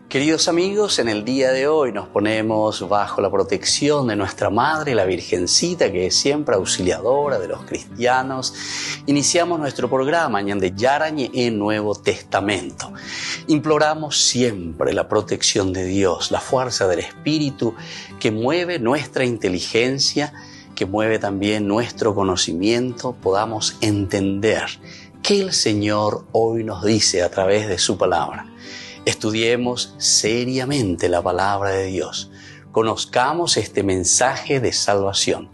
Queridos amigos, en el día de hoy nos ponemos bajo la protección de nuestra Madre, la Virgencita, que es siempre auxiliadora de los cristianos. Iniciamos nuestro programa Ñande Yarañe en Nuevo Testamento. Imploramos siempre la protección de Dios, la fuerza del Espíritu que mueve nuestra inteligencia, que mueve también nuestro conocimiento, podamos entender qué el Señor hoy nos dice a través de su palabra. Estudiemos seriamente la palabra de Dios. Conozcamos este mensaje de salvación.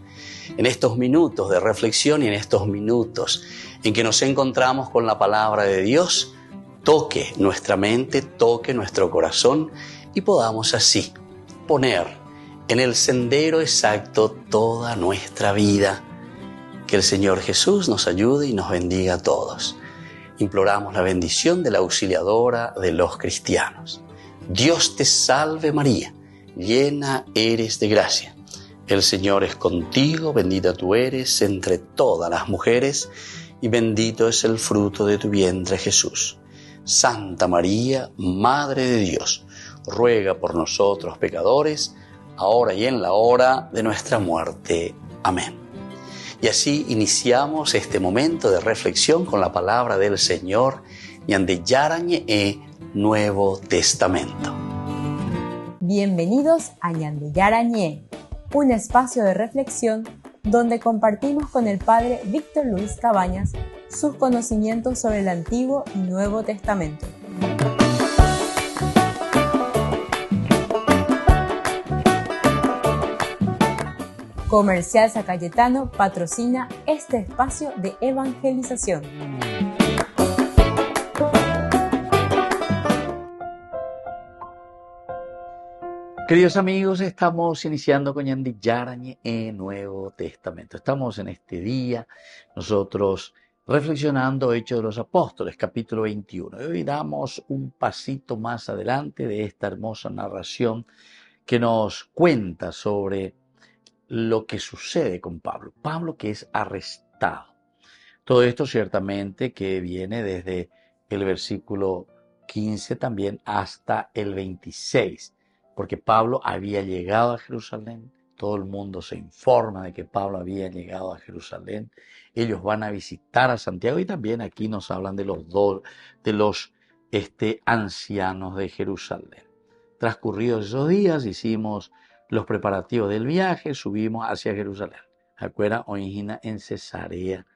En estos minutos de reflexión y en estos minutos en que nos encontramos con la palabra de Dios, toque nuestra mente, toque nuestro corazón y podamos así poner en el sendero exacto toda nuestra vida. Que el Señor Jesús nos ayude y nos bendiga a todos. Imploramos la bendición de la auxiliadora de los cristianos. Dios te salve María, llena eres de gracia. El Señor es contigo, bendita tú eres entre todas las mujeres y bendito es el fruto de tu vientre Jesús. Santa María, Madre de Dios, ruega por nosotros pecadores, ahora y en la hora de nuestra muerte. Amén. Y así iniciamos este momento de reflexión con la palabra del Señor, Ñande Yarañe Nuevo Testamento. Bienvenidos a Ñande Yarañe, un espacio de reflexión donde compartimos con el Padre Víctor Luis Cabañas sus conocimientos sobre el Antiguo y Nuevo Testamento. Comercial San Cayetano patrocina este espacio de evangelización. Queridos amigos, estamos iniciando con Ñande Yarañe en Nuevo Testamento. Estamos en este día, nosotros reflexionando Hechos de los Apóstoles, capítulo 21. Y hoy damos un pasito más adelante de esta hermosa narración que nos cuenta sobre lo que sucede con Pablo. Pablo que es arrestado. Todo esto ciertamente que viene desde el versículo 15 también hasta el 26, porque Pablo había llegado a Jerusalén. Todo el mundo se informa de que Pablo había llegado a Jerusalén. Ellos van a visitar a Santiago y también aquí nos hablan de los ancianos de Jerusalén. Transcurridos esos días hicimos los preparativos del viaje, subimos hacia Jerusalén. Acuera origina en Cesarea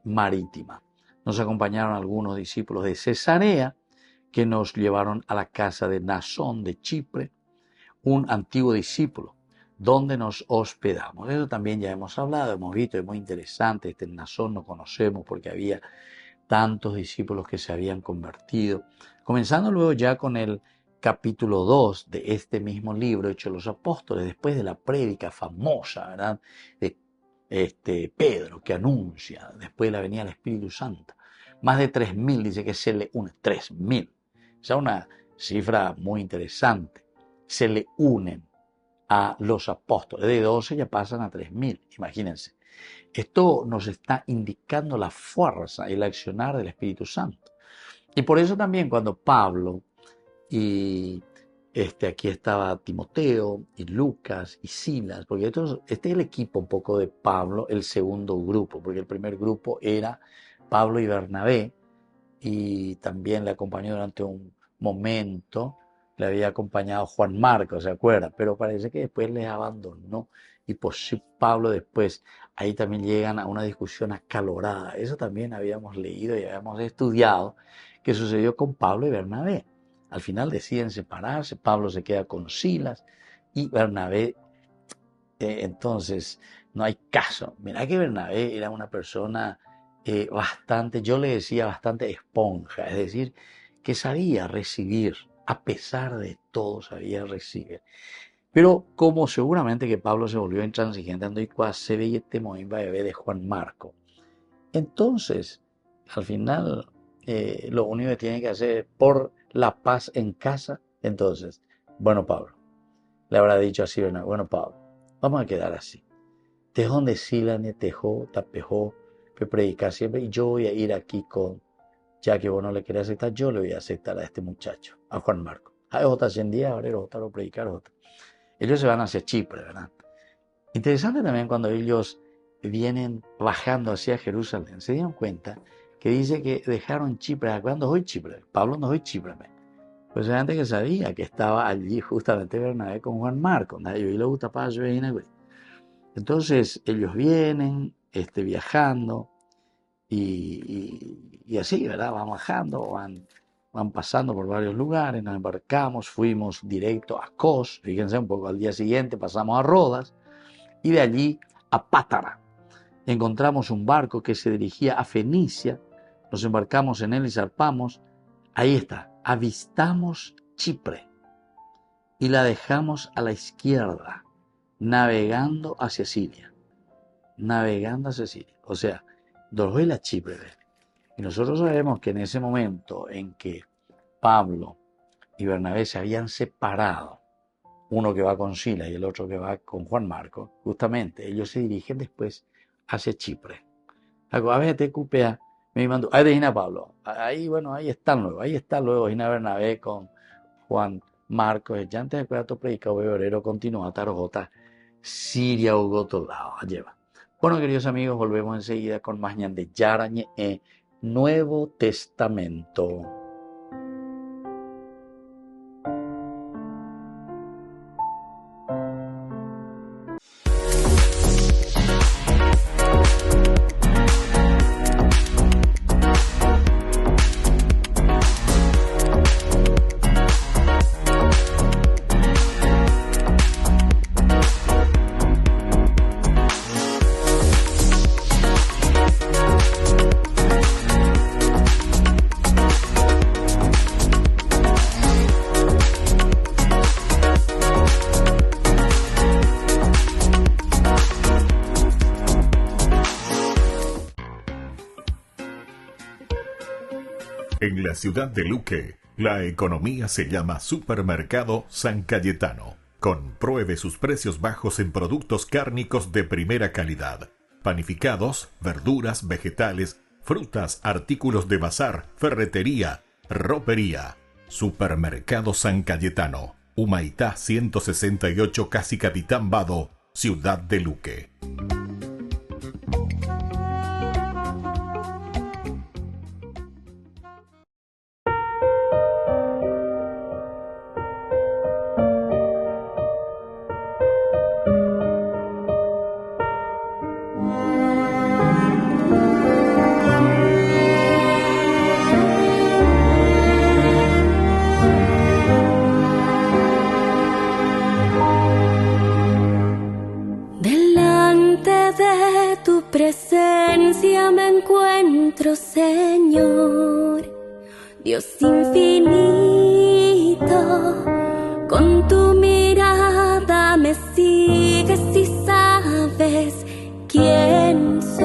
Marítima. Nos acompañaron algunos discípulos de Cesarea que nos llevaron a la casa de Nasón de Chipre, un antiguo discípulo, donde nos hospedamos. Eso también ya hemos hablado, hemos visto, es muy interesante. Este Nasón no conocemos porque había tantos discípulos que se habían convertido. Comenzando luego ya con el capítulo 2 de este mismo libro, Hechos de los Apóstoles, después de la prédica famosa, ¿verdad?, de Pedro, que anuncia, después de la venida del Espíritu Santo. Más de 3.000, dice que se le unen, 3.000. O sea, una cifra muy interesante. Se le unen a los apóstoles. De 12 ya pasan a 3.000, imagínense. Esto nos está indicando la fuerza y el accionar del Espíritu Santo. Y por eso también cuando Pablo y aquí estaba Timoteo y Lucas y Silas, porque este es el equipo un poco de Pablo, el segundo grupo, porque el primer grupo era Pablo y Bernabé, y también le acompañó durante un momento, le había acompañado Juan Marcos, ¿se acuerdan? Pero parece que después les abandonó, y pues sí, Pablo después, ahí también llegan a una discusión acalorada. Eso también habíamos leído y habíamos estudiado que sucedió con Pablo y Bernabé. Al final deciden separarse, Pablo se queda con Silas y Bernabé, entonces no hay caso. Mirá que Bernabé era una persona bastante, yo le decía bastante esponja, es decir, que sabía recibir, a pesar de todo sabía recibir. Pero como seguramente que Pablo se volvió intransigente, ando y se veía este movimiento de Juan Marco. Entonces, al final, lo único que tiene que hacer por la paz en casa. Entonces, bueno, Pablo, le habrá dicho así, bueno, Pablo, vamos a quedar así. Tejón de Silane, tejó, tapejó, que predicar siempre, y yo voy a ir aquí con, ya que vos no le querés aceptar, yo le voy a aceptar a este muchacho, a Juan Marco. Hay otra 100 días, ahora otra lo predicar otra. Ellos se van hacia Chipre, ¿verdad? Interesante también cuando ellos vienen bajando hacia Jerusalén, se dieron cuenta que dice que dejaron Chipre. ¿Cuándo hoy Chipre? Pablo no hoy Chipre. Pues hay gente que sabía que estaba allí justamente Bernabé con Juan Marcos. Entonces ellos vienen viajando y así, ¿verdad? Van bajando, van pasando por varios lugares, nos embarcamos, fuimos directo a Cos, fíjense un poco, al día siguiente pasamos a Rodas y de allí a Pátara. Encontramos un barco que se dirigía a Fenicia, nos embarcamos en él y zarpamos. Ahí está, avistamos Chipre y la dejamos a la izquierda, navegando hacia Siria. O sea, doy la Chipre. Y nosotros sabemos que en ese momento en que Pablo y Bernabé se habían separado, uno que va con Sila y el otro que va con Juan Marcos, justamente ellos se dirigen después hacia Chipre. A veces te cupea, me mandó, ahí de Gina Pablo, ahí están luego Gina Bernabé con Juan Marcos, ya antes de cuidar tu predicado beberero continúa Tarjota, Siria o otro lado, lleva. Bueno, queridos amigos, volvemos enseguida con más de Yarañe Nuevo Testamento. En la ciudad de Luque, la economía se llama Supermercado San Cayetano. Compruebe sus precios bajos en productos cárnicos de primera calidad. Panificados, verduras, vegetales, frutas, artículos de bazar, ferretería, ropería. Supermercado San Cayetano, Humaitá 168, Casi Capitán Vado, ciudad de Luque. Presencia me encuentro, Señor, Dios infinito, con tu mirada me sigues y sabes quién soy.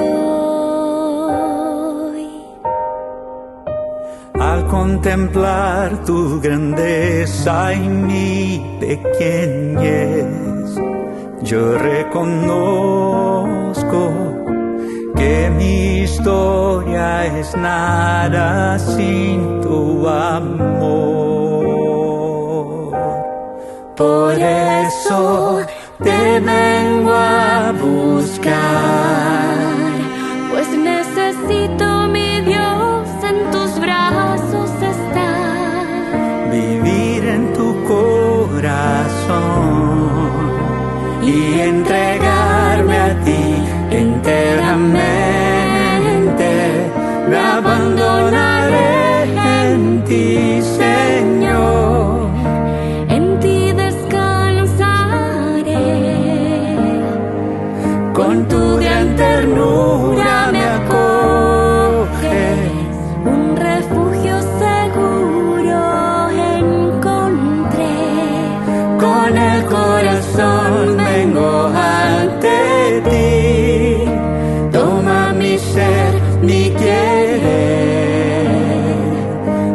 Al contemplar tu grandeza y mi pequeñez, yo reconozco que mi historia es nada sin tu amor. Por eso te vengo a buscar, pues necesito, mi Dios, en tus brazos estar, vivir en tu corazón y entregarme a ti enteramente. Me abandonaré en ti, Señor, en ti descansaré, con tu gran ternura me acoges, un refugio seguro encontré, con el corazón vengo ante ti, toma mi ser, mi querer,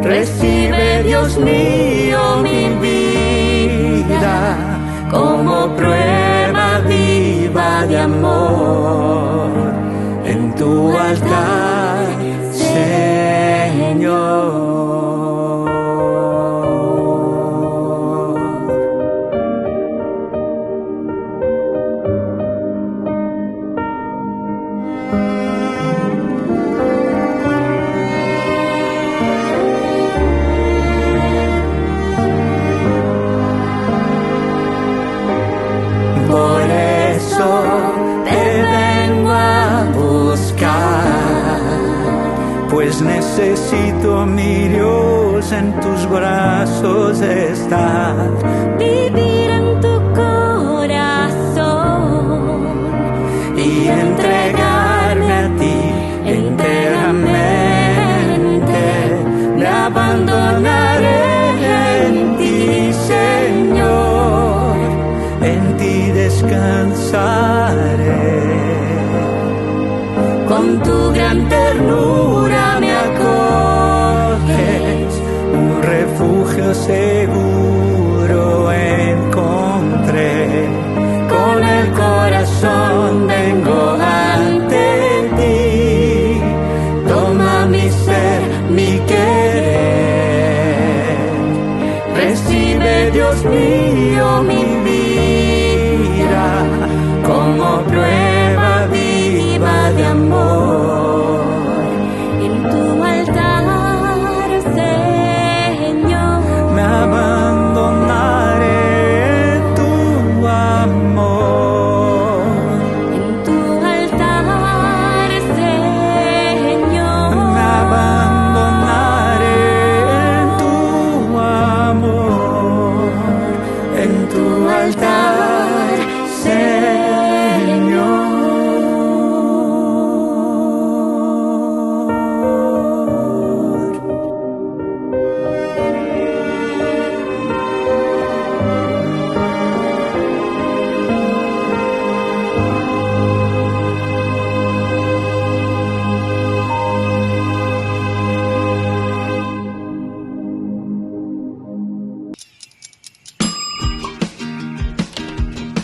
recibe, Dios mío, mi vida, como prueba viva de amor, en tu altar, Señor. Necesito, mi Dios, en tus brazos estar. Vivir en tu corazón Y entregarme a ti enteramente. Me abandonaré en ti, Señor. En ti descansaré. Con tu gran ternura me acoges, un refugio seguro encontré. Con el corazón vengo ante ti, toma mi ser, mi querer. Recibe, Dios mío, mi vida como prueba viva de amor. en tu altar, Señor. Me abandonaré en tu amor. En tu altar, Señor. Me abandonaré en tu amor. En tu altar, Señor.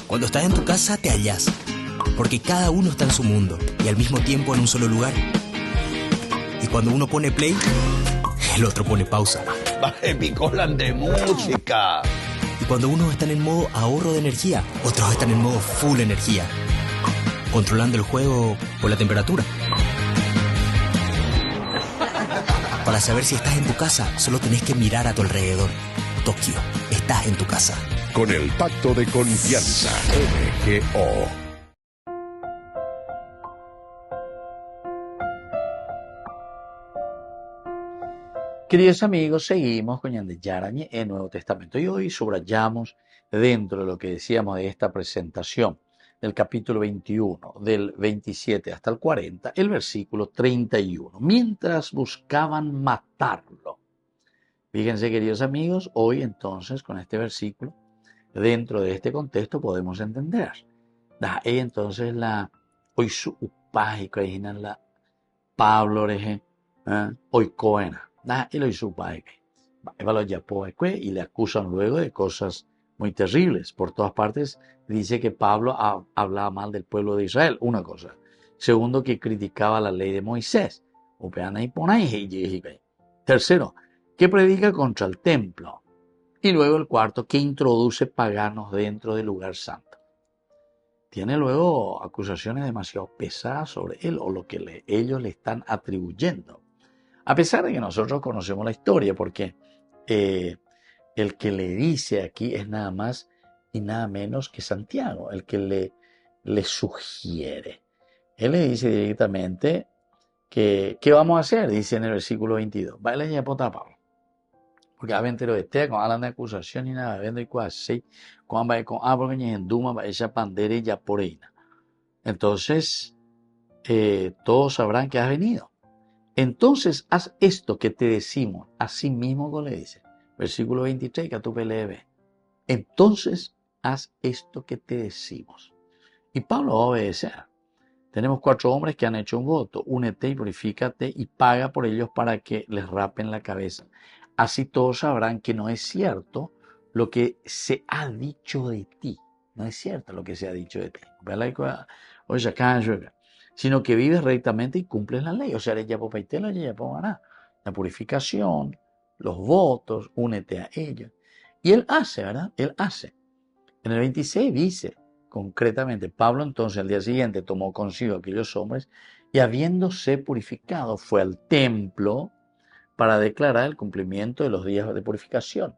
Cuando estás en tu casa te hallas, porque cada uno está en su mundo y al mismo tiempo en un solo lugar. Y cuando uno pone play, el otro pone pausa. Baje picolan de música. Y cuando unos están en modo ahorro de energía, otros están en modo full energía, controlando el juego por la temperatura. Para saber si estás en tu casa, solo tenés que mirar a tu alrededor. Tokio, estás en tu casa. Con el Pacto de Confianza, MGO. Queridos amigos, seguimos con Ñande Yarañe en Nuevo Testamento y hoy subrayamos dentro de lo que decíamos de esta presentación del capítulo 21, del 27 hasta el 40, el versículo 31. Mientras buscaban matarlo. Fíjense, queridos amigos, hoy entonces con este versículo, dentro de este contexto podemos entender. Entonces hoy su upágico original la Pablo oreje, hoy coena. Y lo hizo y le acusan luego de cosas muy terribles. Por todas partes dice que Pablo hablaba mal del pueblo de Israel, una cosa. Segundo, que criticaba la ley de Moisés. Tercero, que predica contra el templo. Y luego el cuarto, que introduce paganos dentro del lugar santo. Tiene luego acusaciones demasiado pesadas sobre él o lo que ellos le están atribuyendo. A pesar de que nosotros conocemos la historia, porque el que le dice aquí es nada más y nada menos que Santiago, el que le sugiere. Él le dice directamente que ¿qué vamos a hacer? Dice en el versículo 22. Baila ya pota Pablo. Porque a veces con hablan de acusación y nada, vendo y cuasi, con porque ni en Duma va esa pandera y ya por ahí. Entonces, todos sabrán que has venido. Entonces, haz esto que te decimos, así mismo como le dice. Versículo 23, que tú pelees. Entonces, haz esto que te decimos. Y Pablo va a obedecer. Tenemos 4 hombres que han hecho un voto. Únete y purifícate y paga por ellos para que les rapen la cabeza. Así todos sabrán que no es cierto lo que se ha dicho de ti. No es cierto lo que se ha dicho de ti. Sino que vives rectamente y cumples la ley. O sea, la purificación, los votos, únete a ellos. Y él hace, ¿verdad? Él hace. En el 26 dice, concretamente, Pablo entonces al día siguiente tomó consigo a aquellos hombres y habiéndose purificado fue al templo para declarar el cumplimiento de los días de purificación,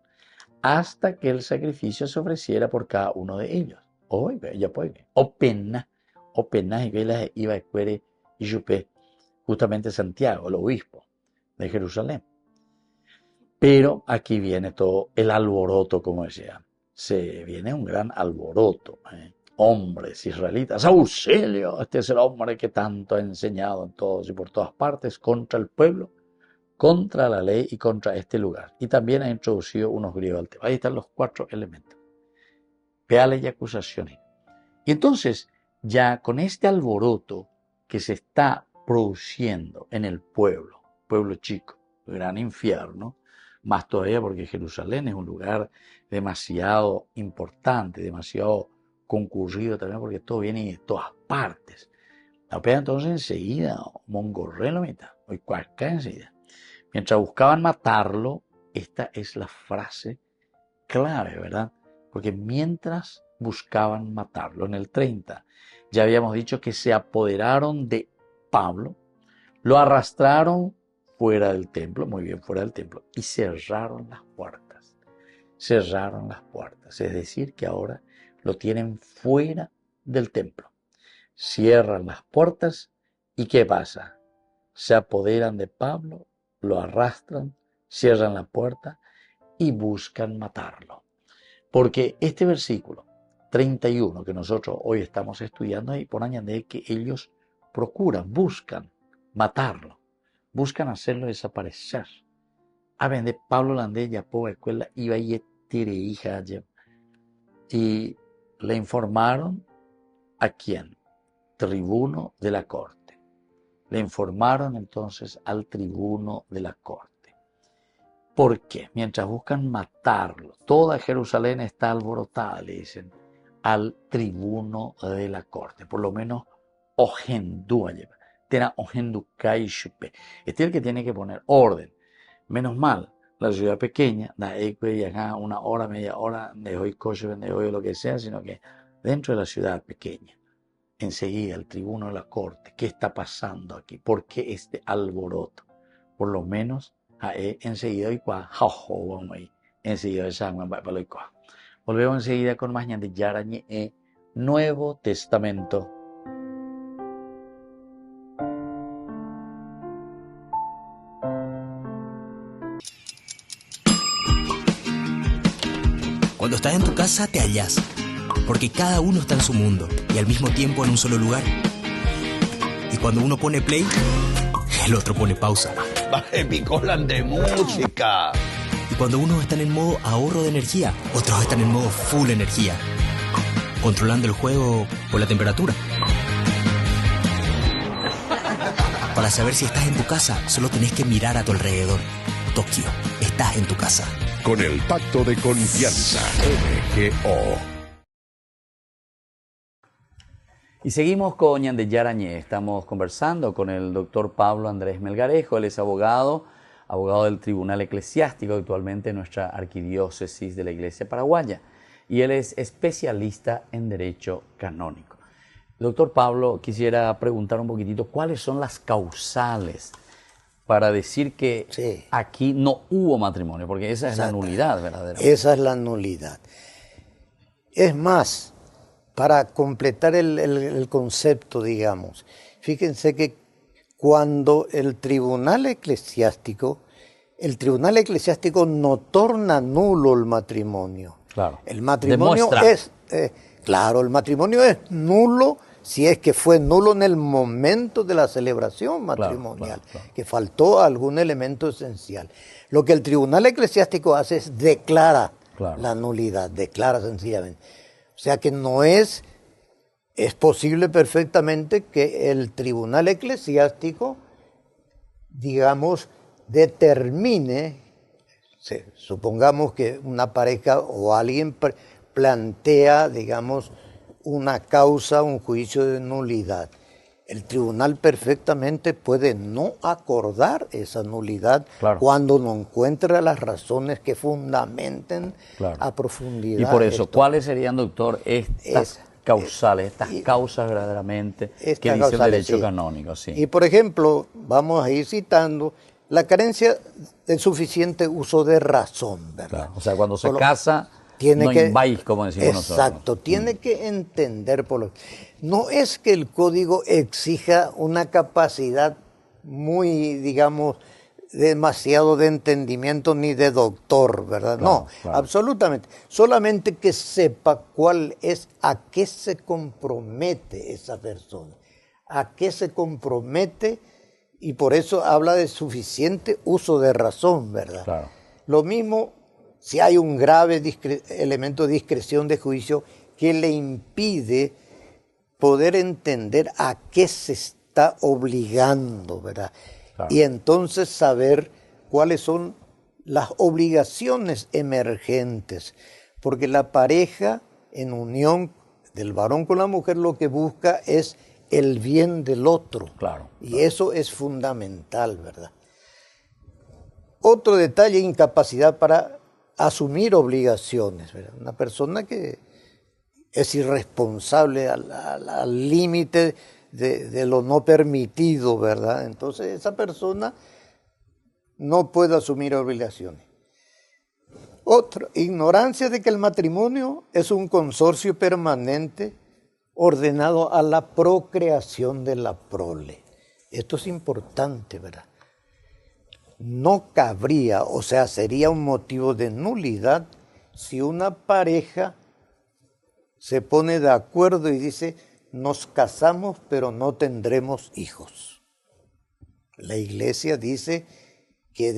hasta que el sacrificio se ofreciera por cada uno de ellos. Justamente Santiago, el obispo de Jerusalén. Pero aquí viene todo el alboroto, como decía. Se viene un gran alboroto. Hombres israelitas, auxilio, este es el hombre que tanto ha enseñado en todos y por todas partes contra el pueblo, contra la ley y contra este lugar. Y también ha introducido unos griegos al tema. Ahí están los 4 elementos. Peales y acusaciones. Y entonces, ya con este alboroto que se está produciendo en el pueblo chico, gran infierno, más todavía porque Jerusalén es un lugar demasiado importante, demasiado concurrido también porque todo viene de todas partes. La pega entonces enseguida, mongorrelo mitad, hoy cualca enseguida. Mientras buscaban matarlo, esta es la frase clave, ¿verdad? Porque mientras buscaban matarlo, en el 30, ya habíamos dicho que se apoderaron de Pablo, lo arrastraron fuera del templo, muy bien fuera del templo, y cerraron las puertas. Cerraron las puertas, es decir, que ahora lo tienen fuera del templo. Cierran las puertas y ¿qué pasa? Se apoderan de Pablo, lo arrastran, cierran la puerta y buscan matarlo. Porque este versículo 31 que nosotros hoy estamos estudiando ahí por añadir que ellos procuran, buscan matarlo, buscan hacerlo desaparecer. A ver, de Pablo Landé ya por la escuela iba y tire hija y le informaron a quién, tribuno de la corte. Le informaron entonces al tribuno de la corte. ¿Por qué? Mientras buscan matarlo, toda Jerusalén está alborotada, le dicen al tribuno de la corte, por lo menos Ogendúa lleva. Tena Ogendukaishupe. Este es el que tiene que poner orden. Menos mal, la ciudad pequeña, da acá una hora, media hora, de hoy coche, de hoy lo que sea, sino que dentro de la ciudad pequeña, enseguida el tribuno de la corte, ¿qué está pasando aquí? ¿Por qué este alboroto? Por lo menos, enseguida enseguida volvemos enseguida con más de Yarañe Nuevo Testamento. Cuando estás en tu casa te hallas, porque cada uno está en su mundo y al mismo tiempo en un solo lugar. Y cuando uno pone play, el otro pone pausa. Baje Picolan de música. Y cuando unos están en modo ahorro de energía, otros están en modo full energía, controlando el juego por la temperatura. Para saber si estás en tu casa, solo tenés que mirar a tu alrededor. Tokio, estás en tu casa. Con el Pacto de Confianza, MGO. Y seguimos con Ñande Yarañé. Estamos conversando con el doctor Pablo Andrés Melgarejo. Él es abogado del Tribunal Eclesiástico, actualmente en nuestra arquidiócesis de la Iglesia Paraguaya. Y él es especialista en Derecho Canónico. Doctor Pablo, quisiera preguntar un poquitito, ¿cuáles son las causales para decir que aquí no hubo matrimonio? Porque esa es la nulidad verdadera. Esa es la nulidad. Es más, para completar el concepto, digamos, fíjense que cuando el tribunal eclesiástico no torna nulo el matrimonio. Claro. El matrimonio Demuestra. el matrimonio es nulo si es que fue nulo en el momento de la celebración matrimonial, claro. que faltó algún elemento esencial. Lo que el tribunal eclesiástico hace es declara la nulidad, declara sencillamente. O sea que no es posible perfectamente que el tribunal eclesiástico, digamos, determine, supongamos que una pareja o alguien plantea, digamos, una causa, un juicio de nulidad. El tribunal perfectamente puede no acordar esa nulidad cuando no encuentra las razones que fundamenten a profundidad. Y por eso, ¿cuáles serían, doctor, estas causales, estas causas verdaderamente que dice el derecho canónico? Sí. Y por ejemplo, vamos a ir citando la carencia del suficiente uso de razón, ¿verdad? Claro. O sea, cuando se casa, no inváis, como decimos nosotros. Exacto, tiene que entender no es que el código exija una capacidad muy, digamos, demasiado de entendimiento ni de doctor, ¿verdad? Claro, No, claro. absolutamente. Solamente que sepa cuál es, a qué se compromete esa persona, a qué se compromete, y por eso habla de suficiente uso de razón, ¿verdad? Claro. Lo mismo si hay un grave elemento de discreción de juicio que le impide poder entender a qué se está obligando, ¿verdad? Claro. Y entonces saber cuáles son las obligaciones emergentes, porque la pareja en unión del varón con la mujer lo que busca es el bien del otro. Claro, Y eso es fundamental, ¿verdad? Otro detalle, incapacidad para asumir obligaciones, ¿verdad? Una persona que es irresponsable al límite de lo no permitido, ¿verdad? Entonces esa persona no puede asumir obligaciones. Otra, ignorancia de que el matrimonio es un consorcio permanente ordenado a la procreación de la prole. Esto es importante, ¿verdad? No cabría, o sea, sería un motivo de nulidad si una pareja se pone de acuerdo y dice, nos casamos pero no tendremos hijos. La Iglesia dice que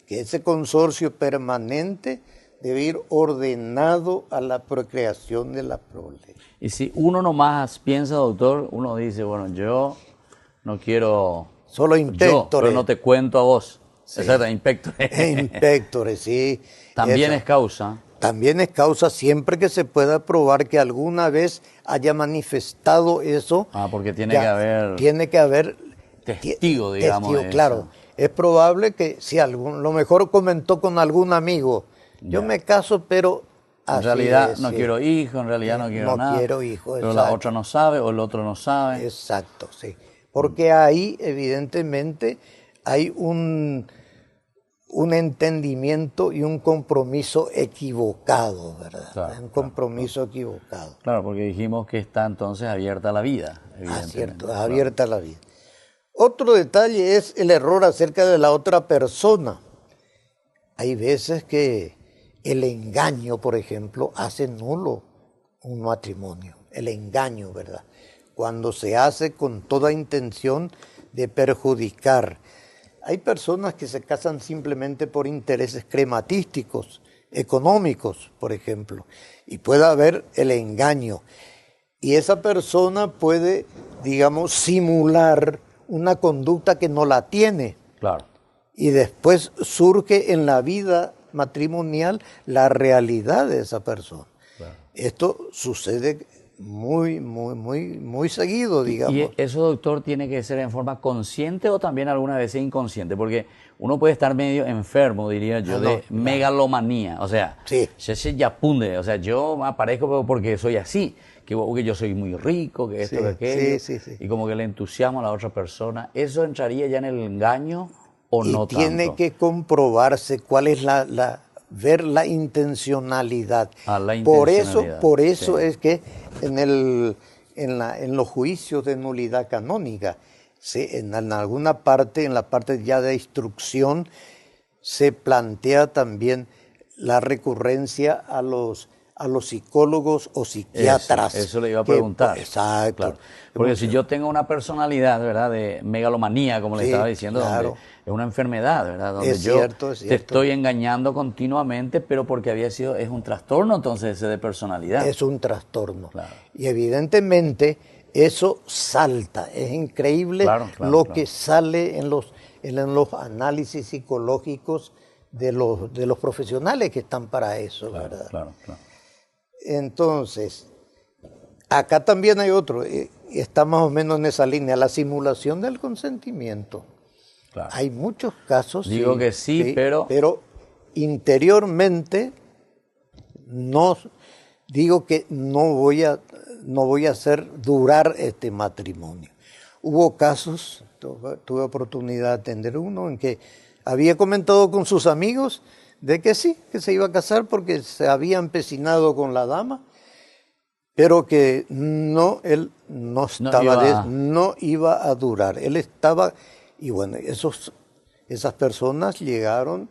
ese consorcio permanente debe ir ordenado a la procreación de la prole. Y si uno nomás piensa, doctor, uno dice, bueno, yo no quiero... Solo Yo, impectore. pero no te cuento a vos. Sí. Exacto, impectore. Impectore, sí. También Esa. es causa. También es causa siempre que se pueda probar que alguna vez haya manifestado eso. Porque tiene que haber... Tiene que haber testigo, digamos. testigo, de claro. eso. Es probable que si lo mejor comentó con algún amigo, yo Ya. me caso, pero En así realidad es, no sí. quiero hijos, en realidad no quiero No nada. quiero hijos, Pero la exacto. otra no sabe o el otro no sabe. Exacto, sí. Porque ahí, evidentemente, hay un entendimiento y un compromiso equivocado, ¿verdad? Claro, Un compromiso equivocado. Claro, porque dijimos que está entonces abierta la vida. Ah, evidentemente. cierto, Claro. abierta la vida. Otro detalle es el error acerca de la otra persona. Hay veces que el engaño, por ejemplo, hace nulo un matrimonio. El engaño, ¿verdad? Cuando se hace con toda intención de perjudicar. Hay personas que se casan simplemente por intereses crematísticos, económicos, por ejemplo, y puede haber el engaño. Y esa persona puede, digamos, simular una conducta que no la tiene. Claro. Y después surge en la vida matrimonial la realidad de esa persona. Claro. Esto sucede muy seguido, digamos. ¿Y eso, doctor, tiene que ser en forma consciente o también alguna vez inconsciente? Porque uno puede estar medio enfermo, diría yo, de megalomanía. O sea, Sí. ya punde. O sea, yo me aparezco porque soy así. Que yo soy muy rico, que esto, Sí, que aquello. sí. Y como que le entusiasmo a la otra persona. ¿Eso entraría ya en el engaño o Y no tiene tanto? que comprobarse cuál es ver la intencionalidad. La Por intencionalidad, eso sí. es que en los juicios de nulidad canónica, en alguna parte, en la parte ya de instrucción, se plantea también la recurrencia a los psicólogos o psiquiatras. Eso le iba a que- preguntar. Exacto. Claro. Porque si yo tengo una personalidad, ¿verdad?, de megalomanía, como le Sí, estaba diciendo, claro. donde es una enfermedad, ¿verdad? Donde Es yo cierto, es te cierto. estoy engañando continuamente, pero porque es un trastorno entonces ese de personalidad. Es un trastorno. Claro. Y evidentemente eso salta. Es increíble Claro, lo claro. que sale en los análisis psicológicos de los profesionales que están para eso, ¿verdad? Claro. Entonces, acá también hay otro, está más o menos en esa línea, la simulación del consentimiento. Claro. Hay muchos casos. Digo que sí, pero interiormente no digo que no voy a hacer durar este matrimonio. Hubo casos, tuve oportunidad de atender uno en que había comentado con sus amigos de que sí, que se iba a casar porque se había empecinado con la dama, pero que él no iba a durar. Él estaba, y bueno, esos esas personas llegaron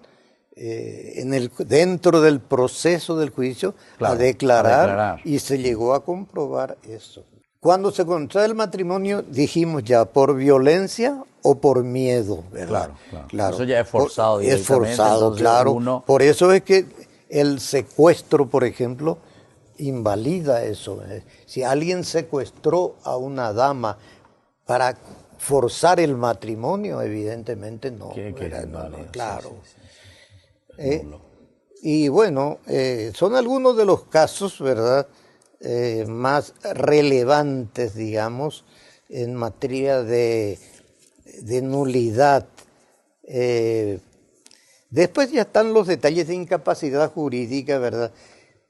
dentro del proceso del juicio Claro, a declarar, a declarar. y se llegó a comprobar eso. Cuando se contrae el matrimonio, dijimos ya, por violencia o por miedo, ¿verdad? Claro. Eso ya es forzado Es directamente, forzado, entonces claro. uno- Por eso es que el secuestro, por ejemplo, invalida eso. Si alguien secuestró a una dama para forzar el matrimonio, evidentemente no. Que ¿verdad? es inválido, Claro. sí. Y bueno, son algunos de los casos, ¿verdad?, más relevantes, digamos, en materia de nulidad. Después ya están los detalles de incapacidad jurídica, ¿verdad?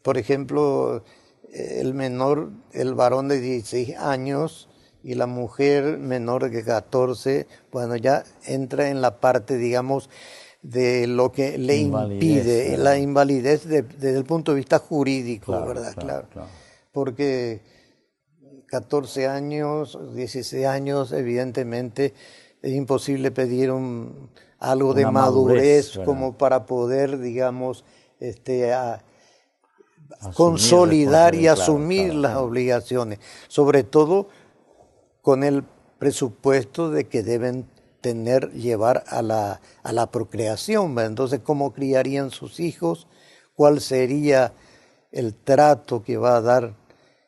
Por ejemplo, el menor, el varón de 16 años y la mujer menor de 14, bueno, ya entra en la parte, digamos, de lo que le impide, ¿verdad? la invalidez desde el punto de vista jurídico, Claro, ¿verdad? claro. Porque 14 años, 16 años, evidentemente es imposible pedir algo de Una madurez ¿verdad? como para poder, digamos, consolidar y responsabilidad, asumir claro, las obligaciones, sobre todo con el presupuesto de que deben llevar a la procreación, ¿verdad? Entonces, ¿cómo criarían sus hijos? ¿Cuál sería el trato que va a dar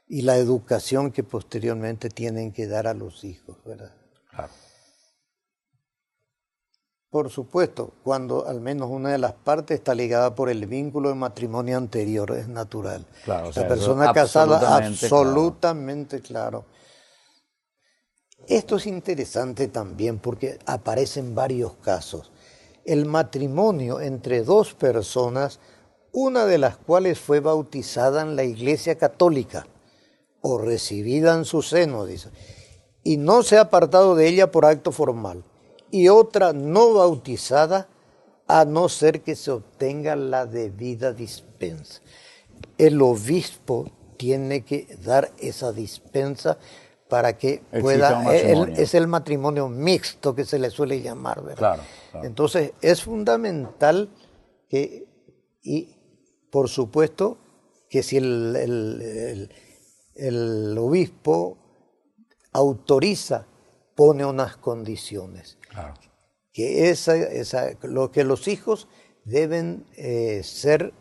y la educación que posteriormente tienen que dar a los hijos, ¿verdad? Claro. Por supuesto, cuando al menos una de las partes está ligada por el vínculo de matrimonio anterior, es natural. Claro, o sea, la persona eso casada, absolutamente absolutamente claro. Esto es interesante también porque aparecen varios casos. El matrimonio entre dos personas, una de las cuales fue bautizada en la Iglesia Católica o recibida en su seno, dice, y no se ha apartado de ella por acto formal, y otra no bautizada, a no ser que se obtenga la debida dispensa. El obispo tiene que dar esa dispensa para que pueda, es el matrimonio mixto que se le suele llamar, ¿verdad? Claro. Entonces es fundamental que, y por supuesto, que si el obispo autoriza, pone unas condiciones. Claro. Que lo que los hijos deben ser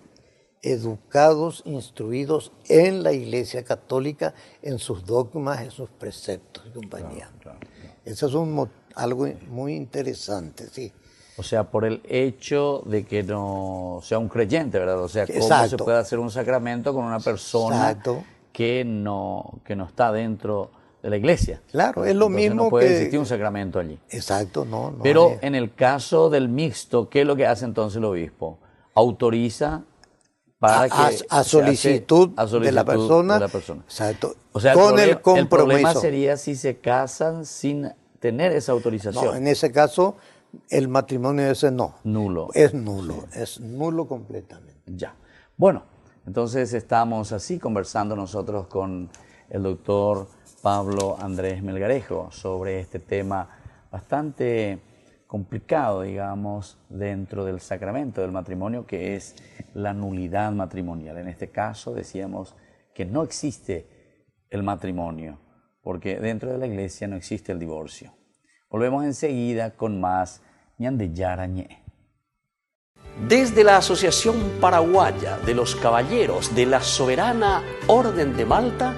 educados, instruidos en la Iglesia Católica, en sus dogmas, en sus preceptos y compañía. Claro. Eso es algo muy interesante, sí. O sea, por el hecho de que no sea un creyente, ¿verdad? O sea, ¿cómo Exacto. se puede hacer un sacramento con una persona Exacto. que no está dentro de la iglesia? Claro, es lo Entonces mismo no puede que... existir un sacramento allí. Exacto, no. Pero en el caso del mixto, ¿qué es lo que hace entonces el obispo? Autoriza para que a solicitud de la persona. Exacto. O sea, con el compromiso. El problema sería si se casan sin tener esa autorización. No, en ese caso, el matrimonio ese no. Nulo. Es nulo, es nulo completamente. Ya. Bueno, entonces estamos así conversando nosotros con el doctor Pablo Andrés Melgarejo sobre este tema bastante complicado, digamos, dentro del sacramento del matrimonio, que es la nulidad matrimonial. En este caso decíamos que no existe el matrimonio, porque dentro de la iglesia no existe el divorcio. Volvemos enseguida con más Ñandeyarañe. Desde la Asociación Paraguaya de los Caballeros de la Soberana Orden de Malta,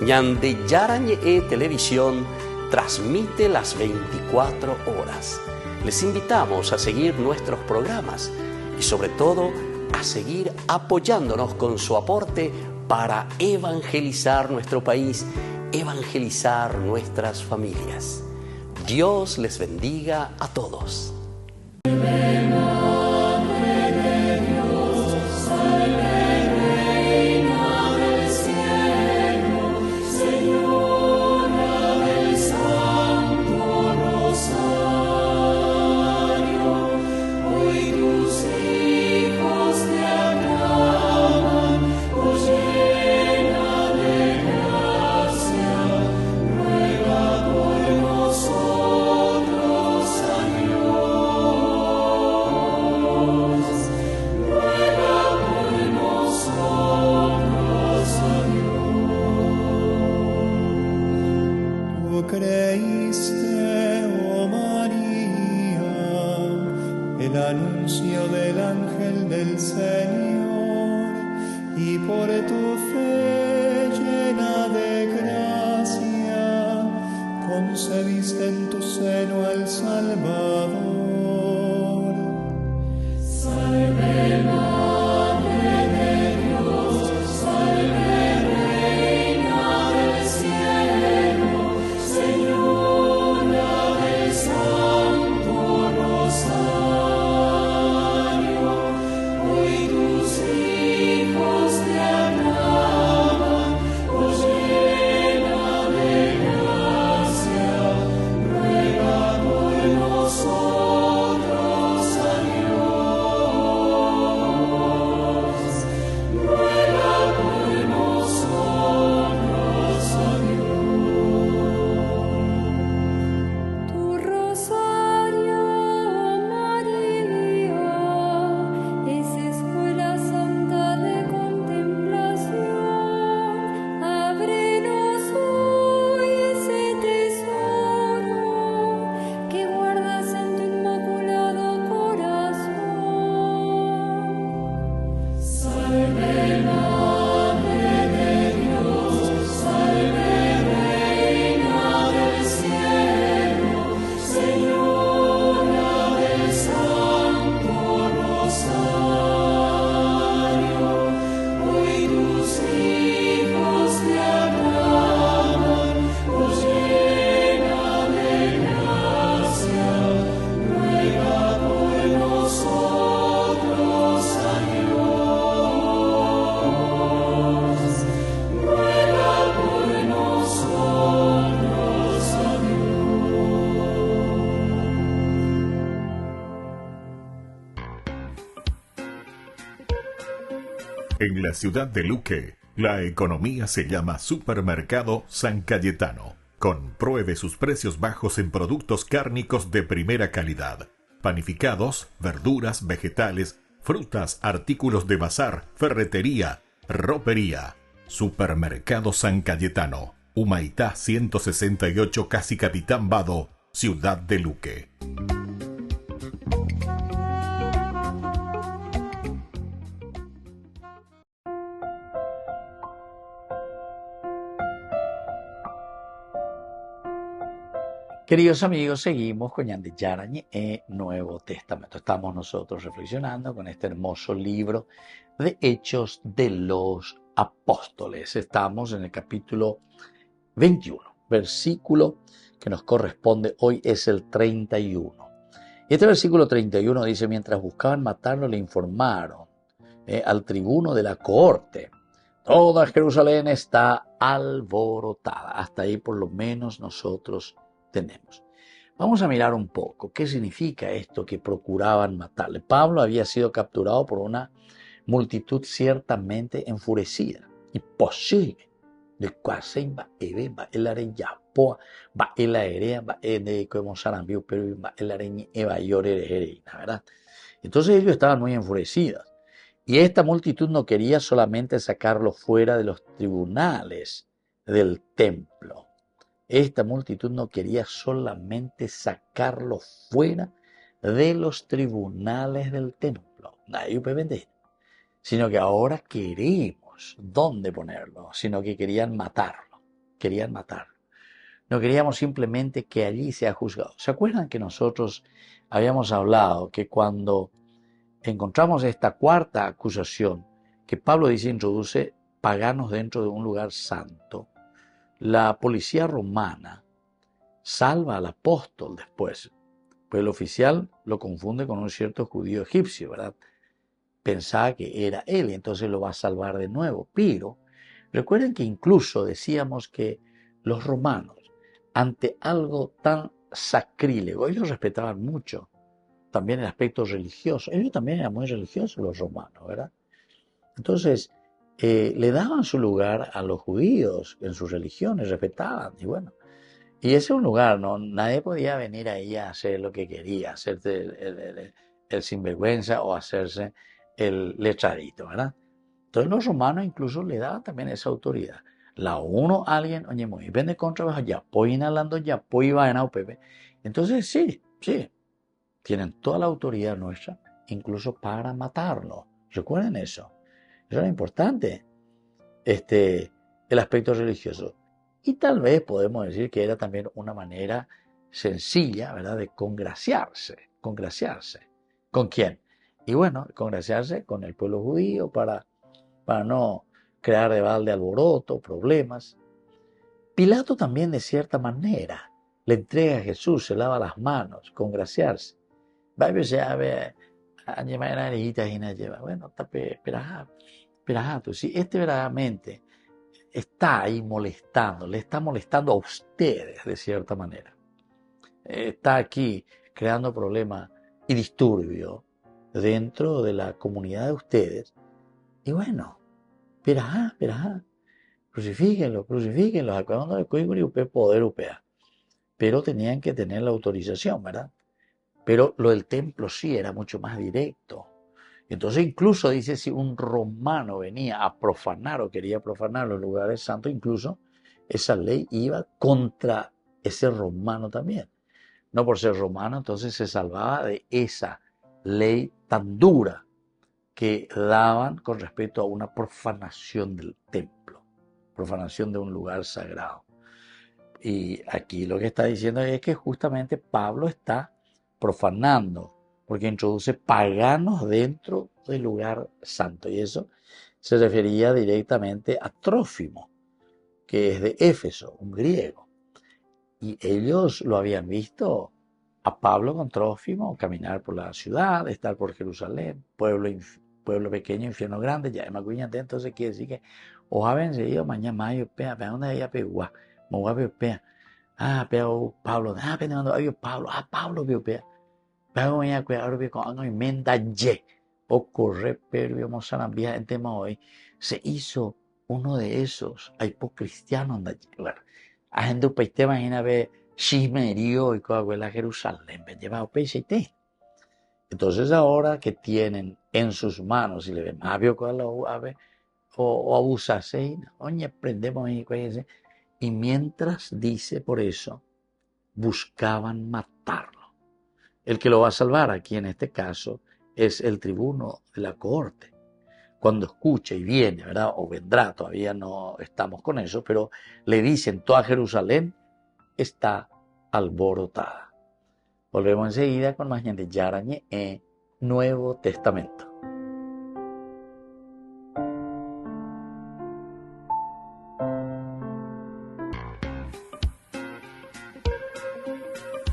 Ñandeyarañe Televisión transmite las 24 horas. Les invitamos a seguir nuestros programas y sobre todo a seguir apoyándonos con su aporte para evangelizar nuestro país, evangelizar nuestras familias. Dios les bendiga a todos. Nosotros, Señor. anuncio del ángel del Señor, y por tu fe llena de gracia, concebiste en tu seno al Salvador. Salve Madre de Dios, salve Reina del cielo, Señora del Santo Rosario, hoy tus hijos te aclaman, oh llena de gracia, ruega por nosotros a Dios, ruega por nosotros a Dios. Tu rosario, María, es escuela santa de contemplación. Ábrenos hoy ese tesoro que guardas en tu inmaculado corazón. Salve Madre de Dios, salve Reina del cielo, Señora del Santo Rosario, hoy tus hijos te aclaman, oh llena de gracia, ruega por nosotros a Dios, ruega por nosotros a En la ciudad de Luque, la economía se llama Supermercado San Cayetano. Compruebe sus precios bajos en productos cárnicos de primera calidad. Panificados, verduras, vegetales, frutas, artículos de bazar, ferretería, ropería. Supermercado San Cayetano. Humaitá 168, Casi Capitán Vado, ciudad de Luque. Queridos amigos, seguimos con Ñandi Yarañe en Nuevo Testamento. Estamos nosotros reflexionando con este hermoso libro de Hechos de los Apóstoles. Estamos en el capítulo 21, versículo que nos corresponde hoy es el 31. Y este versículo 31 dice: mientras buscaban matarlo, le informaron al tribuno de la cohorte: toda Jerusalén está alborotada. Hasta ahí por lo menos nosotros tenemos. Vamos a mirar un poco qué significa esto que procuraban matarle. Pablo había sido capturado por una multitud ciertamente enfurecida y posible de quase va el areña poa va el aérea va de como sarambiu pero va el areña eva llorerereina, ¿verdad? Entonces ellos estaban muy enfurecidos y esta multitud no quería solamente sacarlo fuera de los tribunales del templo. Esta multitud no quería solamente sacarlo fuera de los tribunales del templo, sino que ahora queremos dónde ponerlo, sino que querían matarlo. No queríamos simplemente que allí sea juzgado. ¿Se acuerdan que nosotros habíamos hablado que cuando encontramos esta cuarta acusación que Pablo dice introduce paganos dentro de un lugar santo, la policía romana salva al apóstol después, pues el oficial lo confunde con un cierto judío egipcio, ¿verdad? Pensaba que era él y entonces lo va a salvar de nuevo. Pero recuerden que incluso decíamos que los romanos, ante algo tan sacrílego, ellos respetaban mucho también el aspecto religioso. Ellos también eran muy religiosos los romanos, ¿verdad? Entonces, le daban su lugar a los judíos en sus religiones, respetaban, y bueno. Y ese es un lugar, ¿no? Nadie podía venir ahí a hacer lo que quería, hacerse el sinvergüenza o hacerse el letradito, ¿verdad? Entonces los romanos incluso le daban también esa autoridad. La uno alguien, oye, muy vende contra bajo, ya pues inhalando, ya pues iba en AUPP. Entonces sí, tienen toda la autoridad nuestra, incluso para matarlo. Recuerden eso. Eso era importante, el aspecto religioso. Y tal vez podemos decir que era también una manera sencilla, ¿verdad?, de congraciarse. ¿Con quién? Y bueno, congraciarse con el pueblo judío para no crear de balde alboroto, problemas. Pilato también, de cierta manera, le entrega a Jesús, se lava las manos, congraciarse. Bueno, pero si verdaderamente está ahí molestando, le está molestando a ustedes de cierta manera, está aquí creando problemas y disturbio dentro de la comunidad de ustedes, y bueno, crucifíquenlo, acabando de coger poder upea. Pero tenían que tener la autorización, ¿verdad? Pero lo del templo sí era mucho más directo. Entonces incluso dice, si un romano venía a profanar o quería profanar los lugares santos, incluso esa ley iba contra ese romano también. No por ser romano, entonces se salvaba de esa ley tan dura que daban con respecto a una profanación del templo, profanación de un lugar sagrado. Y aquí lo que está diciendo es que justamente Pablo está profanando, porque introduce paganos dentro del lugar santo. Y eso se refería directamente a Trófimo, que es de Éfeso, un griego. Y ellos lo habían visto a Pablo con Trófimo caminar por la ciudad, estar por Jerusalén, pueblo pequeño, infierno grande, ya me cuñate. Entonces quiere decir que ojalá vencido mañana mayo, pea, ¿dónde había pegua? Me voy a pea. Peo Pablo, Pablo vio pea. Pero voy a cuidar con una enmienda ye. O corre, pero vamos a cambiar el tema hoy. Se hizo uno de esos. Hay pocos cristianos en claro. A gente que te imagina ver chismerío y cosas de Jerusalén, llevado PCT. Entonces ahora que tienen en sus manos, si le ven más vio con la UAV o abusarse, oye, prendemos y mientras dice por eso, buscaban matarlo. El que lo va a salvar aquí en este caso es el tribuno de la cohorte. Cuando escucha y viene, ¿verdad? O vendrá, todavía no estamos con eso, pero le dicen, toda Jerusalén está alborotada. Volvemos enseguida con más gente Yarañe en Nuevo Testamento.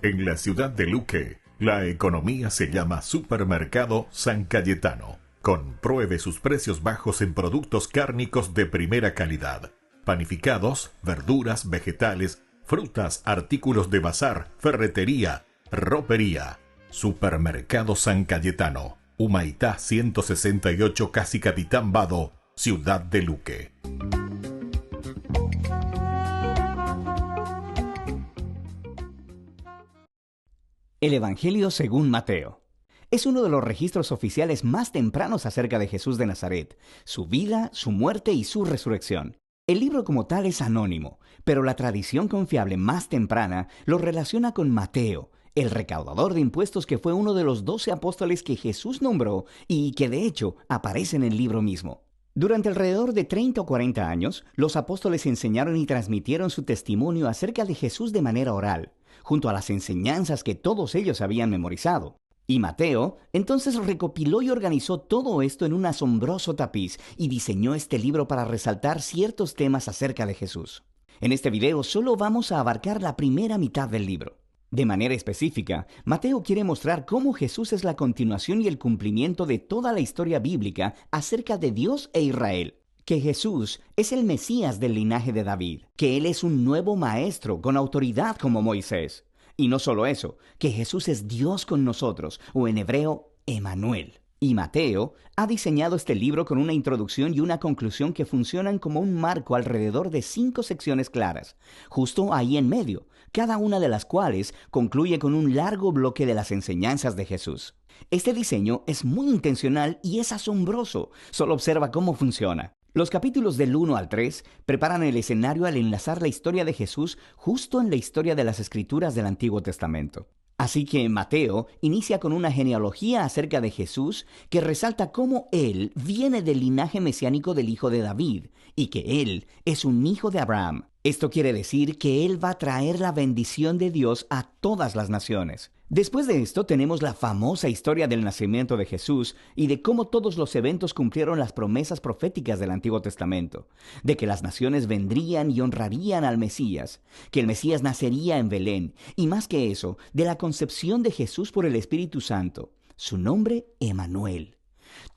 En la ciudad de Luque, la economía se llama Supermercado San Cayetano. Compruebe sus precios bajos en productos cárnicos de primera calidad. Panificados, verduras, vegetales, frutas, artículos de bazar, ferretería, ropería. Supermercado San Cayetano. Humaitá 168, Casi Capitán Vado, ciudad de Luque. El Evangelio según Mateo. Es uno de los registros oficiales más tempranos acerca de Jesús de Nazaret, su vida, su muerte y su resurrección. El libro como tal es anónimo, pero la tradición confiable más temprana lo relaciona con Mateo, el recaudador de impuestos que fue uno de los 12 apóstoles que Jesús nombró y que de hecho aparece en el libro mismo. Durante alrededor de 30 o 40 años, los apóstoles enseñaron y transmitieron su testimonio acerca de Jesús de manera oral, junto a las enseñanzas que todos ellos habían memorizado. Y Mateo entonces recopiló y organizó todo esto en un asombroso tapiz y diseñó este libro para resaltar ciertos temas acerca de Jesús. En este video solo vamos a abarcar la primera mitad del libro. De manera específica, Mateo quiere mostrar cómo Jesús es la continuación y el cumplimiento de toda la historia bíblica acerca de Dios e Israel. Que Jesús es el Mesías del linaje de David, que Él es un nuevo maestro con autoridad como Moisés. Y no solo eso, que Jesús es Dios con nosotros, o en hebreo, Emanuel. Y Mateo ha diseñado este libro con una introducción y una conclusión que funcionan como un marco alrededor de 5 secciones claras, justo ahí en medio, cada una de las cuales concluye con un largo bloque de las enseñanzas de Jesús. Este diseño es muy intencional y es asombroso. Solo observa cómo funciona. Los capítulos del 1 al 3 preparan el escenario al enlazar la historia de Jesús justo en la historia de las Escrituras del Antiguo Testamento. Así que Mateo inicia con una genealogía acerca de Jesús que resalta cómo él viene del linaje mesiánico del hijo de David y que él es un hijo de Abraham. Esto quiere decir que él va a traer la bendición de Dios a todas las naciones. Después de esto tenemos la famosa historia del nacimiento de Jesús y de cómo todos los eventos cumplieron las promesas proféticas del Antiguo Testamento, de que las naciones vendrían y honrarían al Mesías, que el Mesías nacería en Belén, y más que eso, de la concepción de Jesús por el Espíritu Santo, su nombre Emanuel.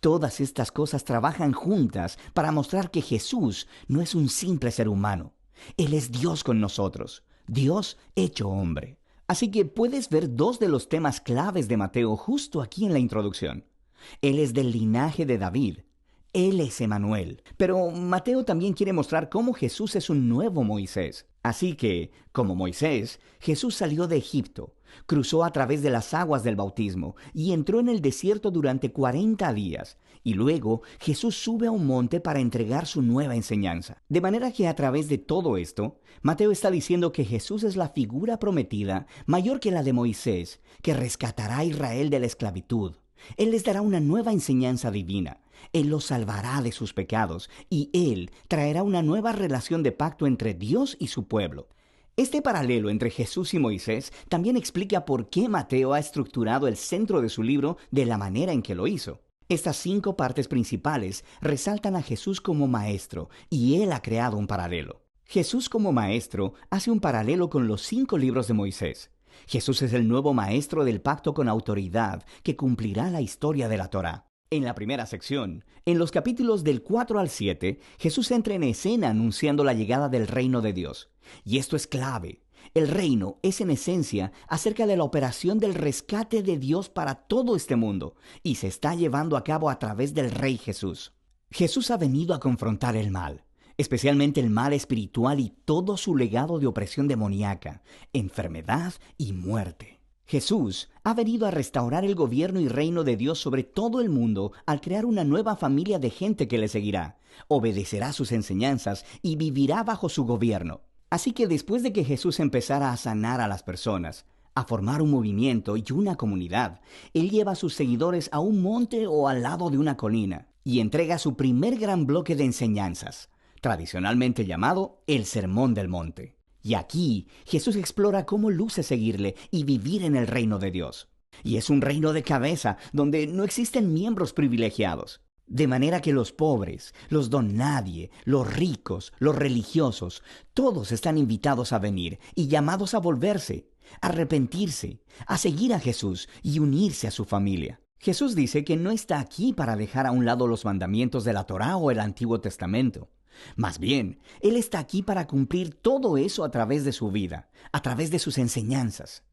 Todas estas cosas trabajan juntas para mostrar que Jesús no es un simple ser humano. Él es Dios con nosotros, Dios hecho hombre. Así que puedes ver dos de los temas claves de Mateo justo aquí en la introducción. Él es del linaje de David. Él es Emanuel. Pero Mateo también quiere mostrar cómo Jesús es un nuevo Moisés. Así que, como Moisés, Jesús salió de Egipto, cruzó a través de las aguas del bautismo y entró en el desierto durante 40 días. Y luego Jesús sube a un monte para entregar su nueva enseñanza. De manera que a través de todo esto, Mateo está diciendo que Jesús es la figura prometida mayor que la de Moisés, que rescatará a Israel de la esclavitud. Él les dará una nueva enseñanza divina. Él los salvará de sus pecados y Él traerá una nueva relación de pacto entre Dios y su pueblo. Este paralelo entre Jesús y Moisés también explica por qué Mateo ha estructurado el centro de su libro de la manera en que lo hizo. Estas 5 partes principales resaltan a Jesús como maestro y Él ha creado un paralelo. Jesús como maestro hace un paralelo con los 5 libros de Moisés. Jesús es el nuevo maestro del pacto con autoridad que cumplirá la historia de la Torá. En la primera sección, en los capítulos del 4 al 7, Jesús entra en escena anunciando la llegada del reino de Dios. Y esto es clave. El reino es en esencia acerca de la operación del rescate de Dios para todo este mundo y se está llevando a cabo a través del Rey Jesús. Jesús ha venido a confrontar el mal, especialmente el mal espiritual y todo su legado de opresión demoníaca, enfermedad y muerte. Jesús ha venido a restaurar el gobierno y reino de Dios sobre todo el mundo al crear una nueva familia de gente que le seguirá, obedecerá sus enseñanzas y vivirá bajo su gobierno. Así que después de que Jesús empezara a sanar a las personas, a formar un movimiento y una comunidad, Él lleva a sus seguidores a un monte o al lado de una colina y entrega su primer gran bloque de enseñanzas, tradicionalmente llamado el Sermón del Monte. Y aquí Jesús explora cómo luce seguirle y vivir en el reino de Dios. Y es un reino de cabeza donde no existen miembros privilegiados. De manera que los pobres, los don nadie, los ricos, los religiosos, todos están invitados a venir y llamados a volverse, a arrepentirse, a seguir a Jesús y unirse a su familia. Jesús dice que no está aquí para dejar a un lado los mandamientos de la Torá o el Antiguo Testamento. Más bien, Él está aquí para cumplir todo eso a través de su vida, a través de sus enseñanzas.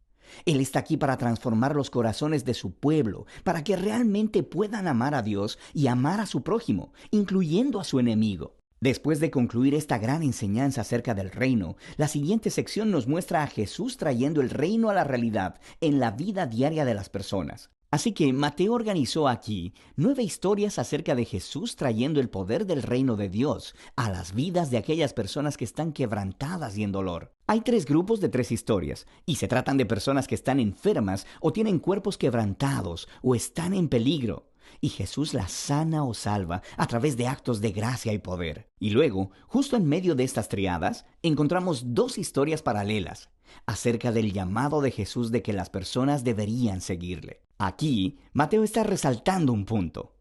Él está aquí para transformar los corazones de su pueblo, para que realmente puedan amar a Dios y amar a su prójimo, incluyendo a su enemigo. Después de concluir esta gran enseñanza acerca del reino, la siguiente sección nos muestra a Jesús trayendo el reino a la realidad en la vida diaria de las personas. Así que Mateo organizó aquí 9 historias acerca de Jesús trayendo el poder del reino de Dios a las vidas de aquellas personas que están quebrantadas y en dolor. Hay 3 grupos de 3 historias, y se tratan de personas que están enfermas o tienen cuerpos quebrantados o están en peligro. Y Jesús las sana o salva a través de actos de gracia y poder. Y luego, justo en medio de estas triadas, encontramos 2 historias paralelas acerca del llamado de Jesús de que las personas deberían seguirle. Aquí, Mateo está resaltando un punto.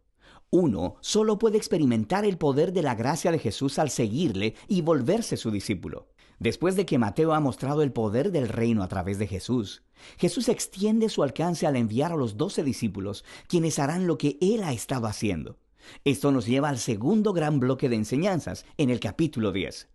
Uno solo puede experimentar el poder de la gracia de Jesús al seguirle y volverse su discípulo. Después de que Mateo ha mostrado el poder del reino a través de Jesús, Jesús extiende su alcance al enviar a los 12 discípulos, quienes harán lo que Él ha estado haciendo. Esto nos lleva al segundo gran bloque de enseñanzas, en el capítulo 10.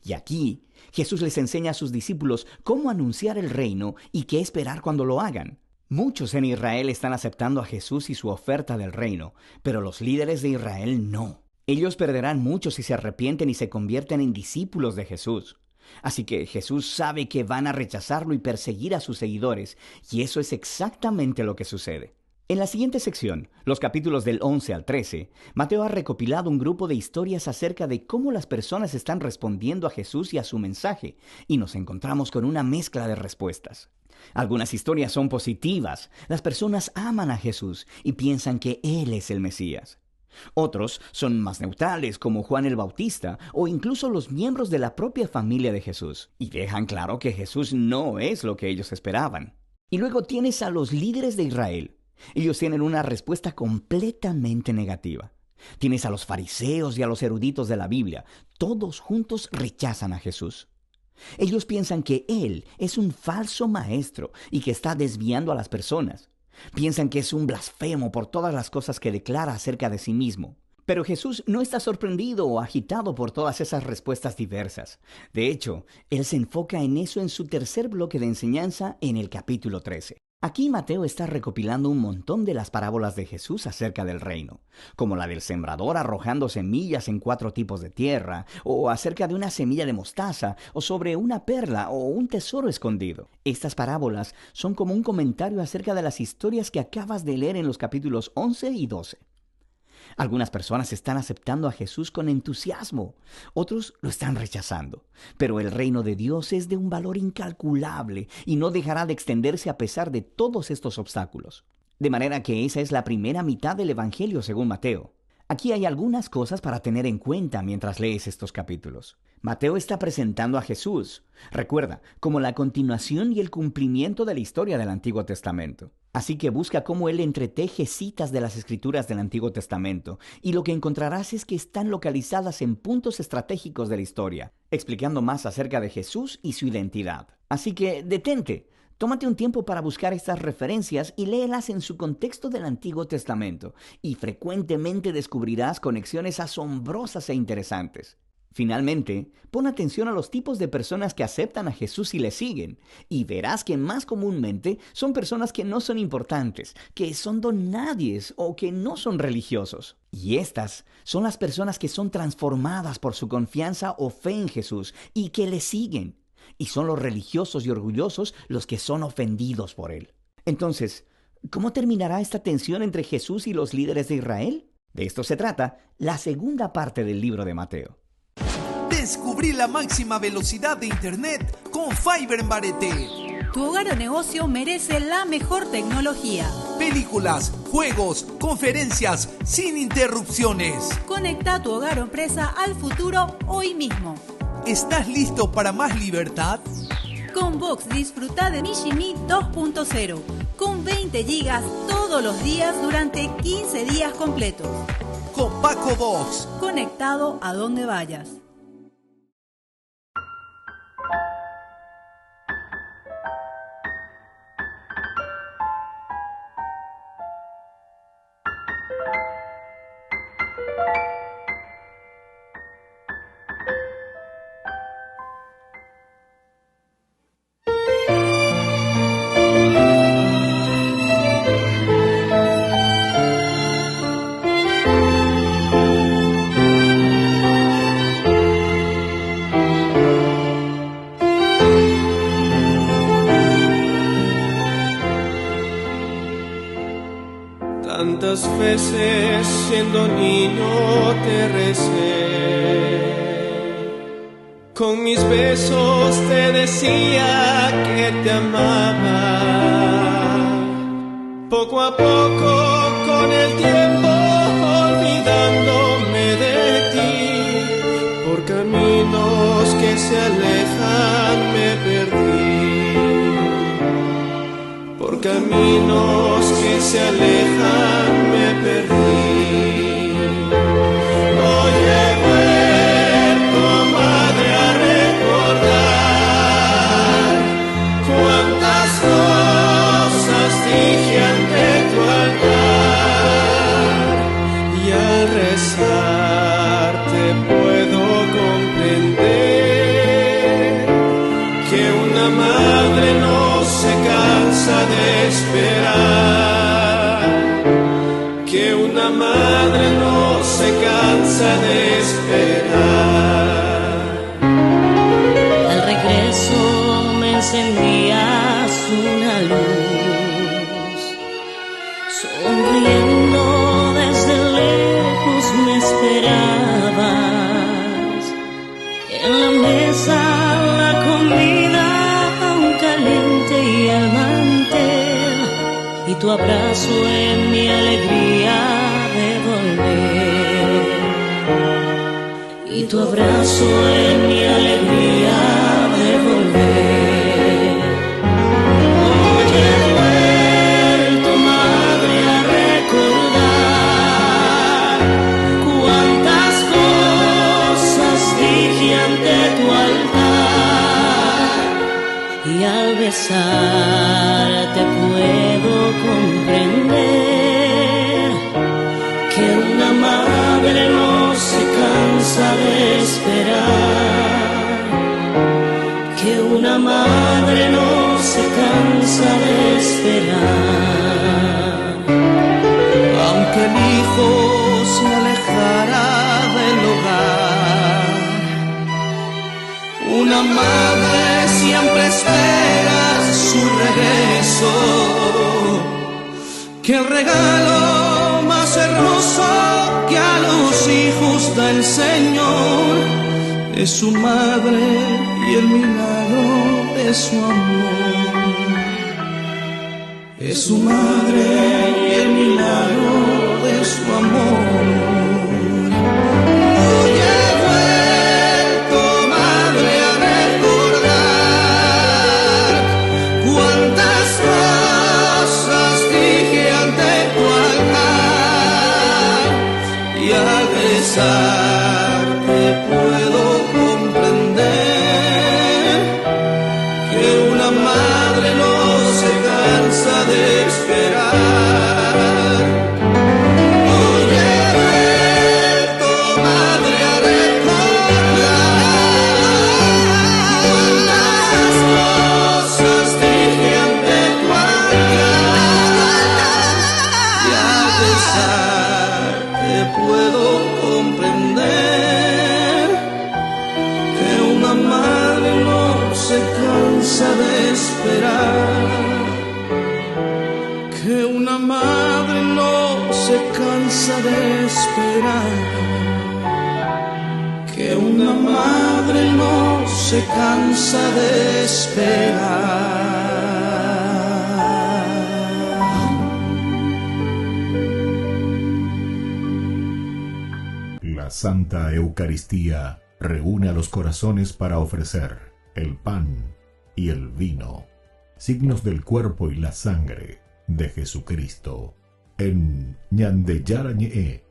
Y aquí, Jesús les enseña a sus discípulos cómo anunciar el reino y qué esperar cuando lo hagan. Muchos en Israel están aceptando a Jesús y su oferta del reino, pero los líderes de Israel no. Ellos perderán mucho si se arrepienten y se convierten en discípulos de Jesús. Así que Jesús sabe que van a rechazarlo y perseguir a sus seguidores, y eso es exactamente lo que sucede. En la siguiente sección, los capítulos del 11 al 13, Mateo ha recopilado un grupo de historias acerca de cómo las personas están respondiendo a Jesús y a su mensaje, y nos encontramos con una mezcla de respuestas. Algunas historias son positivas. Las personas aman a Jesús y piensan que Él es el Mesías. Otros son más neutrales, como Juan el Bautista, o incluso los miembros de la propia familia de Jesús, y dejan claro que Jesús no es lo que ellos esperaban. Y luego tienes a los líderes de Israel. Ellos tienen una respuesta completamente negativa. Tienes a los fariseos y a los eruditos de la Biblia. Todos juntos rechazan a Jesús. Ellos piensan que Él es un falso maestro y que está desviando a las personas. Piensan que es un blasfemo por todas las cosas que declara acerca de sí mismo. Pero Jesús no está sorprendido o agitado por todas esas respuestas diversas. De hecho, Él se enfoca en eso en su tercer bloque de enseñanza en el capítulo 13. Aquí Mateo está recopilando un montón de las parábolas de Jesús acerca del reino, como la del sembrador arrojando semillas en 4 tipos de tierra, o acerca de una semilla de mostaza, o sobre una perla o un tesoro escondido. Estas parábolas son como un comentario acerca de las historias que acabas de leer en los capítulos 11 y 12. Algunas personas están aceptando a Jesús con entusiasmo, otros lo están rechazando. Pero el reino de Dios es de un valor incalculable y no dejará de extenderse a pesar de todos estos obstáculos. De manera que esa es la primera mitad del Evangelio según Mateo. Aquí hay algunas cosas para tener en cuenta mientras lees estos capítulos. Mateo está presentando a Jesús, recuerda, como la continuación y el cumplimiento de la historia del Antiguo Testamento. Así que busca cómo él entreteje citas de las Escrituras del Antiguo Testamento, y lo que encontrarás es que están localizadas en puntos estratégicos de la historia, explicando más acerca de Jesús y su identidad. Así que detente. Tómate un tiempo para buscar estas referencias y léelas en su contexto del Antiguo Testamento, y frecuentemente descubrirás conexiones asombrosas e interesantes. Finalmente, pon atención a los tipos de personas que aceptan a Jesús y le siguen, y verás que más comúnmente son personas que no son importantes, que son donadies o que no son religiosos. Y estas son las personas que son transformadas por su confianza o fe en Jesús y que le siguen. Y son los religiosos y orgullosos los que son ofendidos por él. Entonces, ¿cómo terminará esta tensión entre Jesús y los líderes de Israel? De esto se trata la segunda parte del libro de Mateo. Descubrí la máxima velocidad de Internet con Fiber en Barete. Tu hogar o negocio merece la mejor tecnología. Películas, juegos, conferencias, sin interrupciones. Conecta tu hogar o empresa al futuro hoy mismo. ¿Estás listo para más libertad? Con Vox disfruta de Mishimi 2.0 con 20 gigas todos los días durante 15 días completos. Con Paco Vox. Conectado a donde vayas. Tantas veces siendo niño te recé, con mis besos te decía que te amaba. Poco a poco con el tiempo olvidándome de ti, por caminos que se alejan me perdí, por caminos que se alejan me perdí. Hoy he vuelto, madre, a recordar cuántas cosas dije ante tu altar, y al rezar te puedo comprender que una madre no se cansa de esperar, que una madre en la mesa la comida aún caliente y al mantel, y tu abrazo en mi alegría de volver, y tu abrazo en mi alegría de volver. Hoy he vuelto, madre, a recordar cuántas cosas dije ante tu altar, y al besarte puedo comprender que una madre no se cansa de esperar, que una madre no se cansa de esperar. Aunque el hijo se alejara del hogar, una madre siempre espera su regreso, que el regalo más hermoso que a los hijos da el Señor es su madre y el milagro de su amor. Es su madre y el milagro de su amor. Hoy he vuelto, madre, a recordar cuántas cosas dije ante tu altar, y al besarte puedo comprender que una madre no se cansa de esperar. Hoy he vuelto, madre, a recordar cuántas cosas dije ante tu altar, y al besarte puedo comprender que una madre no se cansa de esperar, que una madre no se cansa de esperar, que una madre no se cansa de esperar. La Santa Eucaristía reúne a los corazones para ofrecer el pan y el vino, signos del cuerpo y la sangre de Jesucristo. En Ñandeyarañe,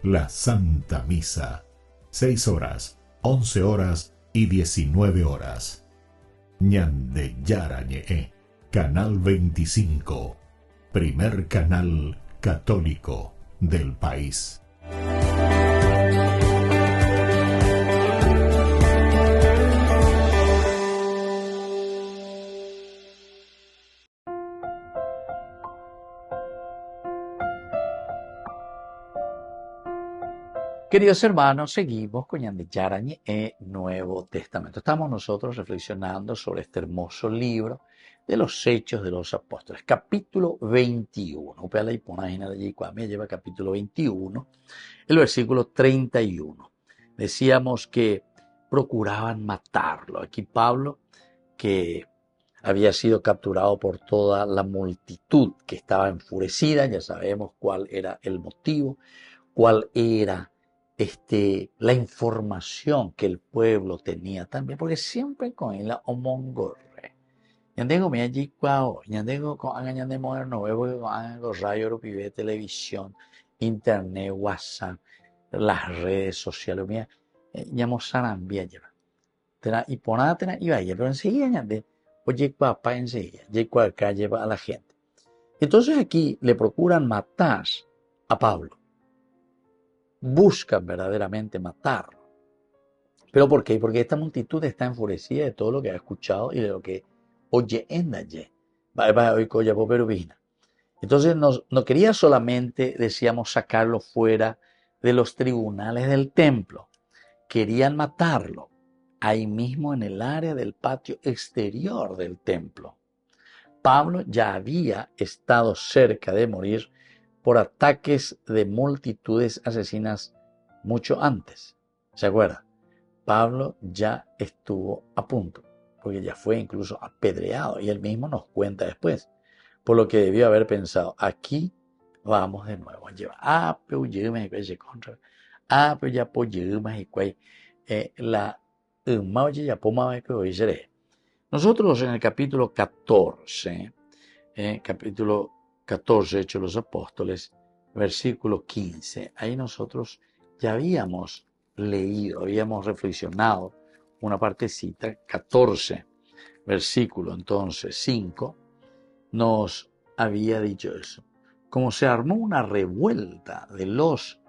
la Santa Misa, 6 horas, 11 horas y 19 horas. Ñandeyarañe, Canal 25, primer canal católico del país. Queridos hermanos, seguimos con Ñandeyarañe Nuevo Testamento. Estamos nosotros reflexionando sobre este hermoso libro de los Hechos de los Apóstoles, capítulo 21. Upea y página de allí, me lleva capítulo 21, el versículo 31. Decíamos que procuraban matarlo. Aquí Pablo, que había sido capturado por toda la multitud que estaba enfurecida, ya sabemos cuál era el motivo, cuál era la información que el pueblo tenía también, porque siempre con él la omongorre. Ñandego me allí cuao, ñandego con ñande moderno, porque con radio, pibe, televisión, internet, WhatsApp, las redes sociales, mira, ñamos sarambia lleva. Y por nada tena iba a pero enseguida ñande, oye papá enseguida, llegó acá lleva a la gente. Entonces aquí le procuran matar a Pablo. Buscan verdaderamente matarlo. ¿Pero por qué? Porque esta multitud está enfurecida de todo lo que ha escuchado y de lo que oye en allí. Entonces no quería solamente, decíamos, sacarlo fuera de los tribunales del templo. Querían matarlo ahí mismo en el área del patio exterior del templo. Pablo ya había estado cerca de morir por ataques de multitudes asesinas mucho antes. ¿Se acuerda? Pablo ya estuvo a punto, porque ya fue incluso apedreado, y él mismo nos cuenta después, por lo que debió haber pensado, aquí vamos de nuevo a llevar, pero ya apoyamos la nosotros en el capítulo 14, capítulo 14, Hechos de los Apóstoles, versículo 15, ahí nosotros ya habíamos leído, habíamos reflexionado una partecita, 14, versículo entonces 5, nos había dicho eso. Como se armó una revuelta de los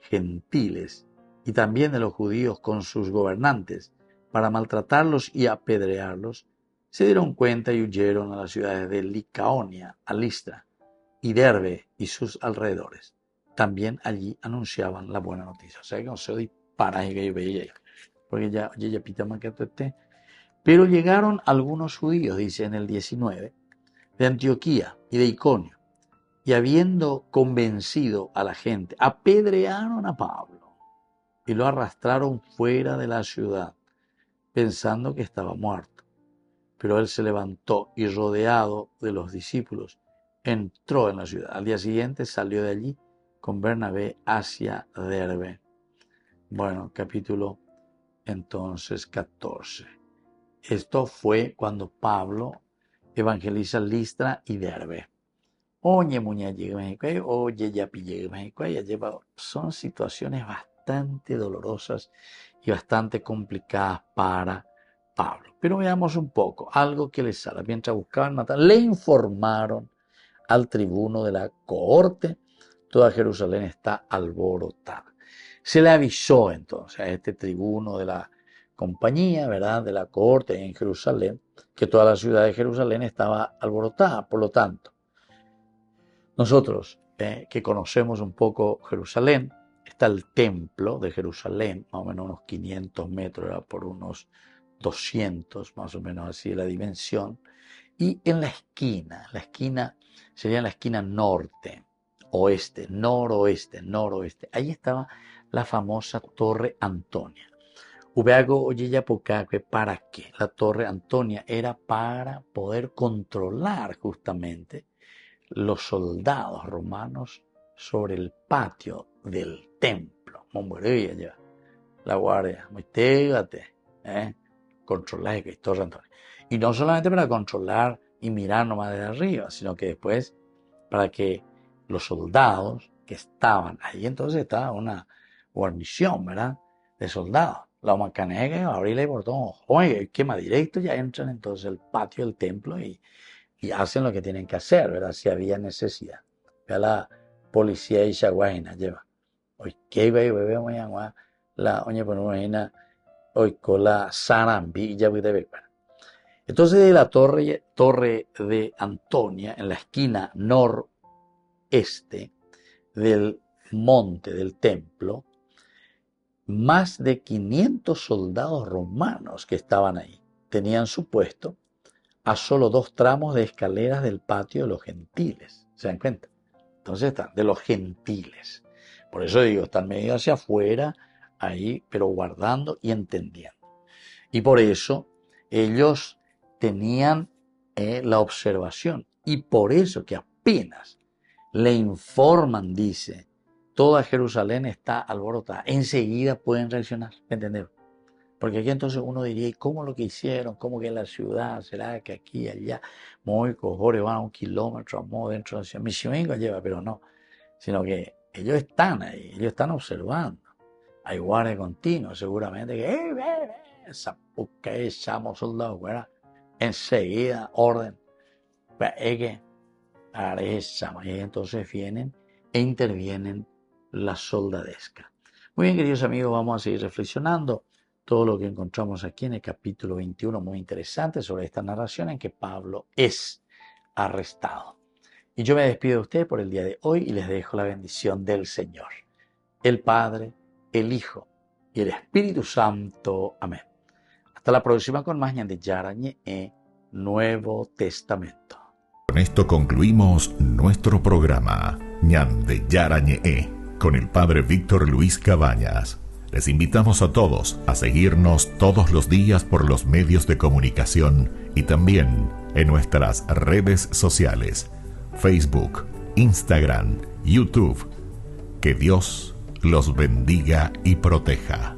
gentiles y también de los judíos con sus gobernantes para maltratarlos y apedrearlos, se dieron cuenta y huyeron a las ciudades de Licaonia, a Listra y Derbe y sus alrededores. También allí anunciaban la buena noticia. O sea que no se dispara y que veía, porque ya pita más que este. Pero llegaron algunos judíos, dice en el 19, de Antioquía y de Iconio, y habiendo convencido a la gente, apedrearon a Pablo y lo arrastraron fuera de la ciudad, pensando que estaba muerto. Pero él se levantó y, rodeado de los discípulos, entró en la ciudad. Al día siguiente salió de allí con Bernabé hacia Derbe. Bueno, capítulo entonces 14. Esto fue cuando Pablo evangeliza Listra y Derbe. Oye, ya pillé México, son situaciones bastante dolorosas y bastante complicadas para Pablo. Pero veamos un poco, algo que les sale. Mientras buscaban matar, le informaron al tribuno de la cohorte, toda Jerusalén está alborotada. Se le avisó entonces a este tribuno de la compañía, ¿verdad?, de la cohorte en Jerusalén, que toda la ciudad de Jerusalén estaba alborotada. Por lo tanto, nosotros que conocemos un poco Jerusalén, está el templo de Jerusalén, más o menos unos 500 metros, ¿verdad?, por unos 200, más o menos así la dimensión, y en la esquina sería la esquina norte, oeste, noroeste, ahí estaba la famosa Torre Antonia. ¿Para qué? La Torre Antonia era para poder controlar justamente los soldados romanos sobre el patio del templo. La guardia, controlar la Torre Antonia. Y no solamente para controlar y mirar nomás desde arriba, sino que después para que los soldados que estaban ahí, entonces estaba una guarnición, ¿verdad?, de soldados. La macanega, abrirle el portón, oye, quema directo, ya entran entonces al patio del templo y hacen lo que tienen que hacer, ¿verdad?, si había necesidad. Vea la policía y Chaguaina lleva. Hoy que bebé muy agua la oña por una hoy con la Sarambi ya voy de ver. Entonces de la torre de Antonia, en la esquina noreste del monte del templo, más de 500 soldados romanos que estaban ahí tenían su puesto a solo 2 tramos de escaleras del patio de los gentiles. ¿Se dan cuenta? Entonces están de los gentiles. Por eso digo, están medio hacia afuera, ahí, pero guardando y entendiendo. Y por eso ellos tenían la observación. Y por eso que apenas le informan, dice, toda Jerusalén está alborotada, enseguida pueden reaccionar, ¿entendés? Porque aquí entonces uno diría, ¿y cómo lo que hicieron? ¿Cómo que en la ciudad? ¿Será que aquí, allá? Muy cojores van a 1 kilómetro más dentro de la ciudad. Misión lleva, pero no. Sino que ellos están ahí, ellos están observando. Hay guardia continua, seguramente que, esa puca echamos soldados, ¿verdad? Enseguida, orden. Es que, y entonces vienen e intervienen la soldadesca. Muy bien, queridos amigos, vamos a seguir reflexionando todo lo que encontramos aquí en el capítulo 21, muy interesante, sobre esta narración en que Pablo es arrestado. Y yo me despido de ustedes por el día de hoy y les dejo la bendición del Señor, el Padre, el Hijo y el Espíritu Santo. Amén. Hasta la próxima con más Ñande Yarañe Nuevo Testamento. Con esto concluimos nuestro programa Ñande Yarañe con el Padre Víctor Luis Cabañas. Les invitamos a todos a seguirnos todos los días por los medios de comunicación y también en nuestras redes sociales, Facebook, Instagram, YouTube. Que Dios los bendiga y proteja.